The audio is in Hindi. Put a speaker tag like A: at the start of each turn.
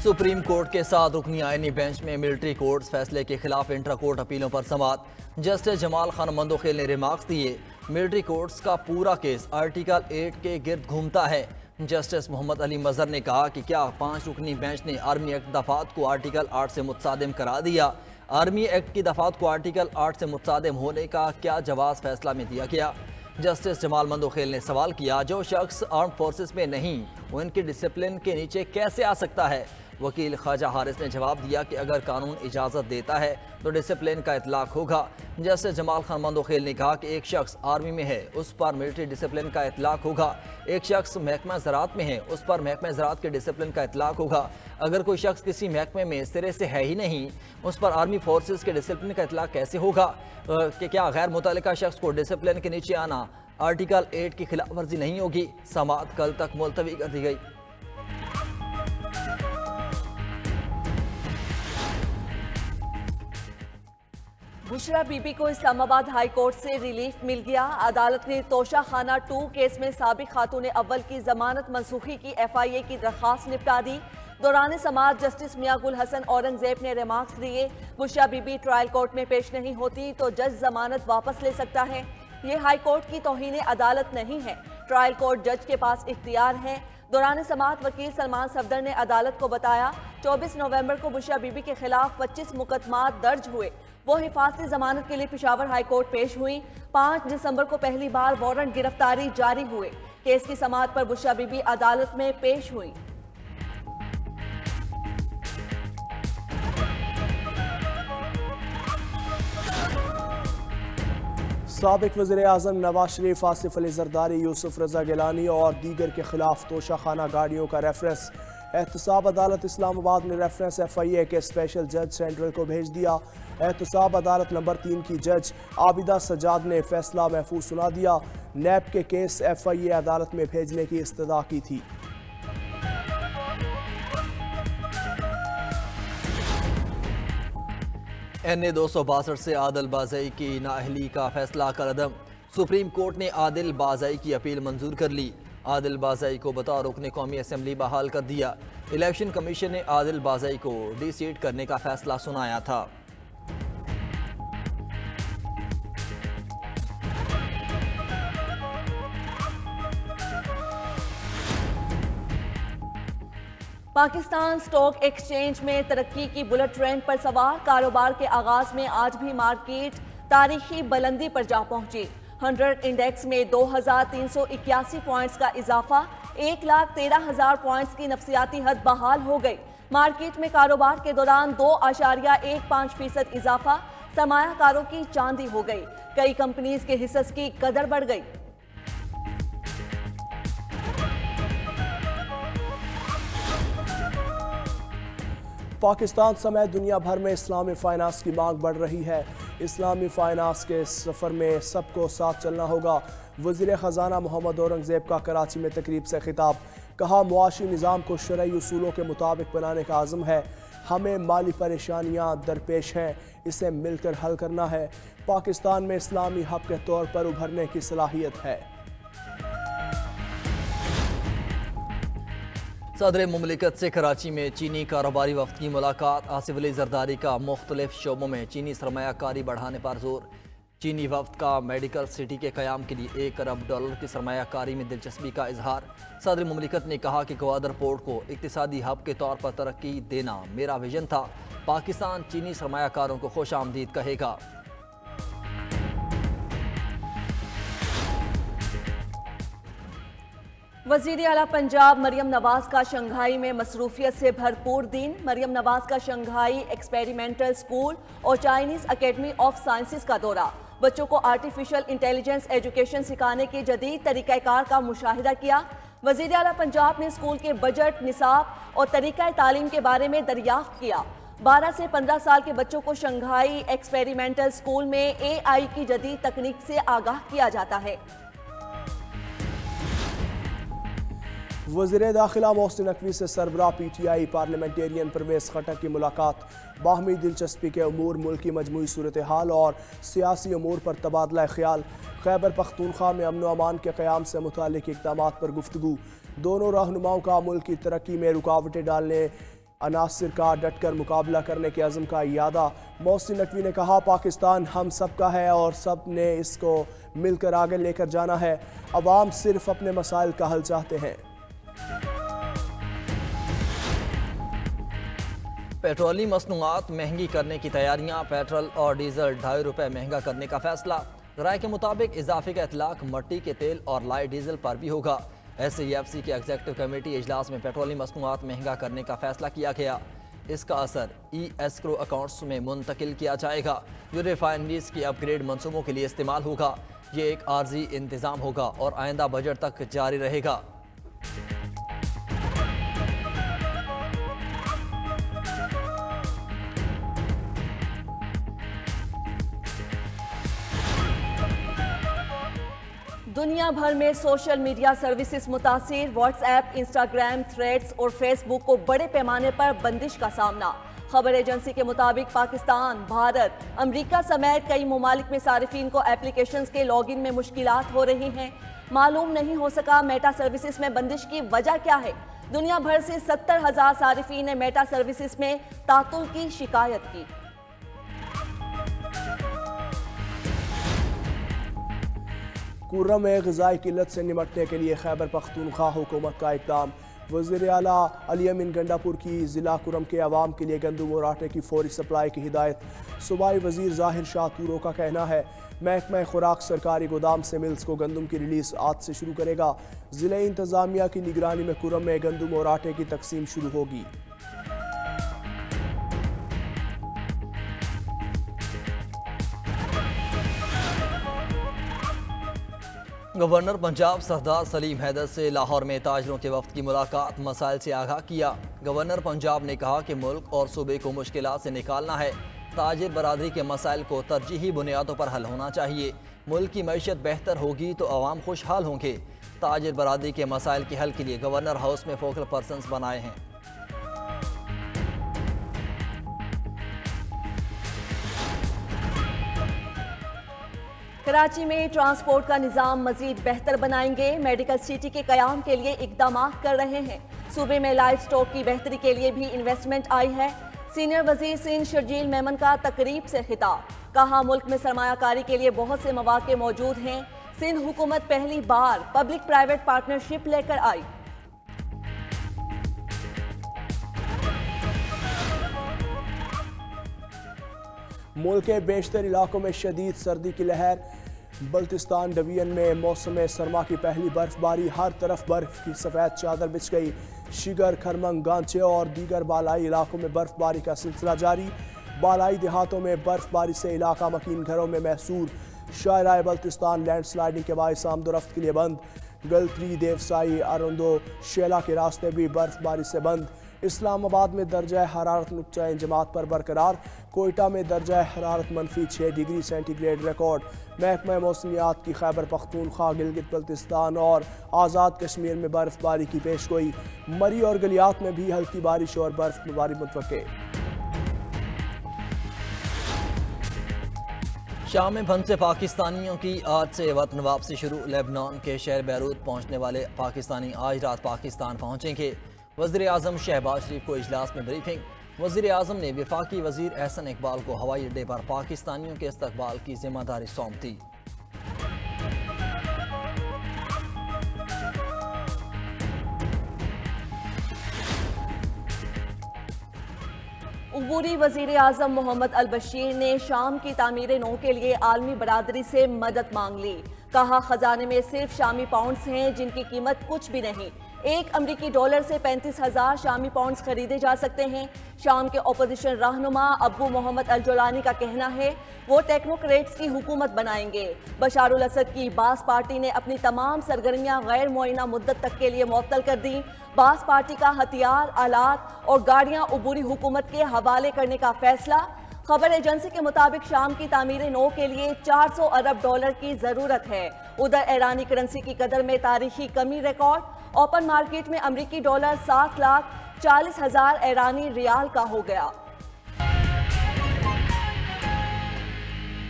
A: सुप्रीम कोर्ट के 7 रुकनी आईनी बेंच में मिलिट्री कोर्ट्स फैसले के खिलाफ इंट्रा कोर्ट अपीलों पर समाअत। जस्टिस जमाल खान मंदोखेल ने रिमार्क्स दिए, मिलिट्री कोर्ट्स का पूरा केस आर्टिकल 8 के गिर्द घूमता है। जस्टिस मोहम्मद अली मजहर ने कहा कि क्या 5 रुकनी बेंच ने आर्मी एक्ट दफात को आर्टिकल 8 से मुतसादिम करा दिया। आर्मी एक्ट की दफात को आर्टिकल 8 से मुतसादिम होने का क्या जवाब फैसला में दिया गया। जस्टिस जमाल मंदोखेल ने सवाल किया, जो शख्स आर्म फोर्सेस में नहीं वो इनकी डिसिप्लिन के नीचे कैसे आ सकता है। वकील ख्वाजा हारिस ने जवाब दिया कि अगर कानून इजाज़त देता है तो डिसिप्लिन का इतलाक होगा। जस्टिस जमाल खान मंदोखेल ने कहा कि एक शख्स आर्मी में है उस पर मिलिट्री डिसिप्लिन का इतलाक होगा, एक शख्स महकमा ज़राअत में है उस पर महकमा ज़राअत के डिसिप्लिन का इतलाक होगा। अगर कोई शख्स किसी महकमे में सिरे से है ही नहीं उस पर आर्मी फोर्सेस के डिसिप्लिन का इतलाक कैसे होगा। कि क्या गैर मुतल्लिका शख्स को डिसिप्लिन के नीचे आना आर्टिकल 8 की खिलाफ वर्जी नहीं होगी। समाअत कल तक मुलतवी कर दी गई।
B: बुशरा बीबी को इस्लामाबाद हाई कोर्ट से रिलीफ मिल गया। अदालत ने तोशा खाना 2 केस में साबिक खातून अव्वल की जमानत मनसूखी की FIA की दरख्वास्त निपटा दी। दौरान समाअत जस्टिस मियां गुल हसन औरंगजेब ने रिमार्क्स दिए, बुशरा बीबी ट्रायल कोर्ट में पेश नहीं होती तो जज जमानत वापस ले सकता है। ये हाई कोर्ट की तौहीन अदालत नहीं है, ट्रायल कोर्ट जज के पास इख्तियार है। दौरान समाअत वकील सलमान सफदर ने अदालत को बताया, 24 नवंबर को बुशरा बीबी के खिलाफ 25 मुकदमात दर्ज हुए। वो हिफाजती जमानत के लिए पेशावर हाई कोर्ट पेश हुई। 5 दिसंबर को पहली बार वारंट गिरफ्तारी जारी हुए। केस की समाअत पर बुशरा बीबी अदालत में पेश हुई।
C: साबिक वज़ीर-ए-आज़म नवाज शरीफ, आसिफ अली जरदारी, यूसुफ रजा गिलानी और दीगर के खिलाफ तोशा खाना गाड़ियों का रेफरेंस एहतसाब अदालत इस्लामाबाद ने रेफरेंस FIA के स्पेशल जज सेंट्रल को भेज दिया। एहतसाब अदालत नंबर 3 की जज आबिदा सजाद ने फैसला महफूज सुना दिया। नैब के केस FIA अदालत में भेजने की इस्तदा की थी।
A: NA 262 से आदिल बाज़ई की नाअहली का फैसला कलअदम। सुप्रीम कोर्ट ने आदिल बाज़ई की अपील मंजूर कर ली। आदिल बाज़ई को बतौर रुकने कौमी असम्बली बहाल कर दिया। इलेक्शन कमीशन ने आदिल बाज़ई को डिसीट करने का फैसला सुनाया था।
B: पाकिस्तान स्टॉक एक्सचेंज में तरक्की की बुलेट ट्रेन पर सवार। कारोबार के आगाज में आज भी मार्केट तारीखी बुलंदी पर जा पहुंची। 100 इंडेक्स में 2381 पॉइंट्स का इजाफा, 1,13,000 पॉइंट्स की नफसियाती हद बहाल हो गई। मार्केट में कारोबार के दौरान 2.15% इजाफा, सरमायाकारों की चांदी हो गई। कई कंपनीज के हिस्से की कदर बढ़ गई।
C: पाकिस्तान समेत दुनिया भर में इस्लामी फाइनेंस की मांग बढ़ रही है। इस्लामी फाइनेंस के सफ़र में सबको साथ चलना होगा। वज़ीर ख़जाना मोहम्मद औरंगजेब का कराची में तकरीब से खिताब। कहा, मुआशी निज़ाम को शरई उसूलों के मुताबिक बनाने का आज़म है। हमें माली परेशानियाँ दरपेश हैं, इसे मिलकर हल करना है। पाकिस्तान में इस्लामी हब के तौर पर उभरने की सलाहियत है।
A: सदर मुमलिकत से कराची में चीनी कारोबारी वफ्द की मुलाकात। आसिफ अली जरदारी का मुख्तलिफ शोबों में चीनी सरमायाकारी बढ़ाने पर जोर। चीनी वफ्द का मेडिकल सिटी के क़याम के लिए $1 अरब की सरमायाकारी में दिलचस्पी का इजहार। सदर मुमलिकत ने कहा कि ग्वादर पोर्ट को इक्तिसादी हब के तौर पर तरक्की देना मेरा विजन था। पाकिस्तान चीनी सरमायाकारों को खुश आमदीद कहेगा।
B: वज़ीर आला पंजाब मरियम नवाज का शंघाई में मसरूफियत से भरपूर दिन। मरियम नवाज का शंघाई एक्सपेरिमेंटल स्कूल और चाइनीज़ अकेडमी ऑफ साइंसेस का दौरा। बच्चों को आर्टिफिशियल इंटेलिजेंस एजुकेशन सिखाने के जदीद तरीक़ाकार का मुशाहिदा किया। वज़ीर आला पंजाब ने स्कूल के बजट, निसाब और तरीक़ा तालीम के बारे में दरियाफ्त किया। 12 से 15 साल के बच्चों को शंघाई एक्सपेरिमेंटल स्कूल में AI की जदीद तकनीक से आगाह किया जाता है।
C: वज़ीर दाखिला मोहसिन नकवी से सरबराह PTI पार्लियामेंटेरियन परवेज़ खट्टर की मुलाकात। बाहमी दिलचस्पी के अमूर, मुल्की मजमूई सूरत हाल और सियासी अमूर पर तबादला ख्याल। खैबर पख्तूनख्वा में अमन व अमान के क़याम से मुतालिक इक़दामात पर गुफ्तगू। दोनों रहनुमाओं का मुल्क की तरक्की में रुकावटें डालने अनासिर का डटकर मुकाबला करने के अज़्म का इयादा। मोहसिन नकवी ने कहा, पाकिस्तान हम सब का है और सब ने इसको मिलकर आगे लेकर जाना है। अवाम सिर्फ अपने मसाइल का हल चाहते हैं।
A: पेट्रोलियम मसनूआत महंगी करने की तैयारियां, पेट्रोल और डीजल 2.5 रुपये महंगा करने का फैसला। राय के मुताबिक इजाफे का इतलाक मट्टी के तेल और लाइट डीजल पर भी होगा। SAEFC की एग्जीक्यूटिव कमेटी इजलास में पेट्रोलियम मसनूआत महंगा करने का फैसला किया गया। इसका असर एस्क्रो अकाउंट्स में मुंतकिल किया जाएगा जो रिफाइनरीज की अपग्रेड मंसूबों के लिए इस्तेमाल होगा। ये एक आर्जी इंतज़ाम होगा और आइंदा बजट तक जारी रहेगा।
B: दुनिया भर में सोशल मीडिया सर्विसेज मुतासिर। व्हाट्सएप, इंस्टाग्राम, थ्रेड्स और फेसबुक को बड़े पैमाने पर बंदिश का सामना। खबर एजेंसी के मुताबिक पाकिस्तान, भारत, अमेरिका समेत कई ममालिक में सारिफिन को एप्लीकेशंस के लॉगिन में मुश्किलात हो रही हैं। मालूम नहीं हो सका मेटा सर्विसेज में बंदिश की वजह क्या है। दुनिया भर से 70,000 सारिफिन ने मेटा सर्विसेज में तातुल की शिकायत की।
C: कुर्रम में ग़िज़ाई किल्लत से निमटने के लिए खैबर पख्तूनख्वा हुकूमत का इक़दाम। वज़ीर आला अली अमीन गंडापुर की ज़िला कुर्रम के अवाम के लिए गंदम और आटे की फौरी सप्लाई की हिदायत। सूबाई वज़ीर ज़ाहिर शाह तूरो का कहना है, महकमा खुराक सरकारी गोदाम से मिल्स को गंदम की रिलीज़ आज से शुरू करेगा। ज़िले इंतज़ामिया की निगरानी में कुर्रम में गंदम और आटे की तकसीम शुरू होगी।
A: गवर्नर पंजाब सरदार सलीम हैदर से लाहौर में ताजरों के वफ्द की मुलाकात, मसाइल से आगाह किया। गवर्नर पंजाब ने कहा कि मुल्क और सूबे को मुश्किलात से निकालना है। ताजिर बरादरी के मसाइल को तरजीही बुनियादों पर हल होना चाहिए। मुल्क की मईशत बेहतर होगी तो अवाम खुशहाल होंगे। ताजिर बरादरी के मसाइल के हल के लिए गवर्नर हाउस में फोकल पर्सन्स बनाए हैं।
B: कराची में ट्रांसपोर्ट का निज़ाम मजीद बेहतर बनाएंगे। मेडिकल सिटी के क़याम के लिए इक़दाम कर रहे हैं। सूबे में लाइफ स्टॉक की बेहतरी के लिए भी इन्वेस्टमेंट आई है। सीनियर वजीर सिंध शर्जील मेमन का तकरीब से खिताब, कहा मुल्क में सरमायाकारी के लिए बहुत से मौके मौजूद हैं। सिंध हुकूमत पहली बार पब्लिक प्राइवेट पार्टनरशिप लेकर आई।
C: मुल्क के बेशतर इलाकों में शदीद सर्दी की लहर। बल्तिस्तान डिवीजन में मौसम सरमा की पहली बर्फबारी, हर तरफ बर्फ की सफ़ेद चादर बिछ गई। शिगर, खरमंग, गांचे और दीगर बालाई इलाकों में बर्फबारी का सिलसिला जारी। बालाई देहातों में बर्फबारी से इलाका मकीन घरों में महसूर। शाहराह बल्तिस्तान लैंडस्लाइडिंग के बायस आमदोरफ्त के लिए बंद। गलतरी, देवसाई, अरुंदो, शेला के रास्ते भी बर्फबारी से बंद। इस्लामाबाद में दर्जा हरारत नुक्ता इंजमात पर बरकरार। कोयटा में दर्जा हरारत -6 डिग्री सेंटीग्रेड रिकॉर्ड। महकमा मौसमियात की खैबर पख्तूनख्वा, गिलगित बल्तिस्तान और आज़ाद कश्मीर में बर्फबारी की पेशगोई। मरी और गलियात में भी हल्की बारिश और बर्फबारी मुतवक्के।
A: शाम में फंसे पाकिस्तानियों की आज से वतन वापसी शुरू। लेबनान के शहर बैरूत पहुंचने वाले पाकिस्तानी आज रात पाकिस्तान पहुंचेंगे। वज़ीर आज़म शहबाज शरीफ को इजलास में ब्रीफिंग। वज़ीर आज़म ने वफाकी वज़ीर एहसन इकबाल को हवाई अड्डे पर पाकिस्तानियों के इस्तकबाल की जिम्मेदारी सौंप दी।
B: उबूरी वज़ीर आज़म मोहम्मद अल बशीर ने शाम की तामीर नौ के लिए आलमी बरादरी से मदद मांग ली। कहा खजाने में सिर्फ शामी पाउंड्स हैं जिनकी कीमत कुछ भी नहीं। एक अमरीकी डॉलर से 35,000 शामी पाउंड्स खरीदे जा सकते हैं। शाम के अपोजिशन रहनुमा अब्बू मोहम्मद अल जोलानी का कहना है वो टेक्नोक्रेट्स की हुकूमत बनाएंगे। बशारुल असद की बास पार्टी ने अपनी तमाम सरगर्मियां गैर मुअय्यना मुद्दत तक के लिए मुअत्तल कर दी। बास पार्टी का हथियार, आलात और गाड़ियां उबूरी हुकूमत के हवाले करने का फैसला। खबर एजेंसी के मुताबिक शाम की तामीर नौ के लिए 400 अरब डॉलर की जरूरत है। उधर ईरानी करेंसी की कदर में तारीखी कमी रिकॉर्ड। ओपन मार्केट में अमरीकी डॉलर 7,40,000 ईरानी रियाल का हो गया।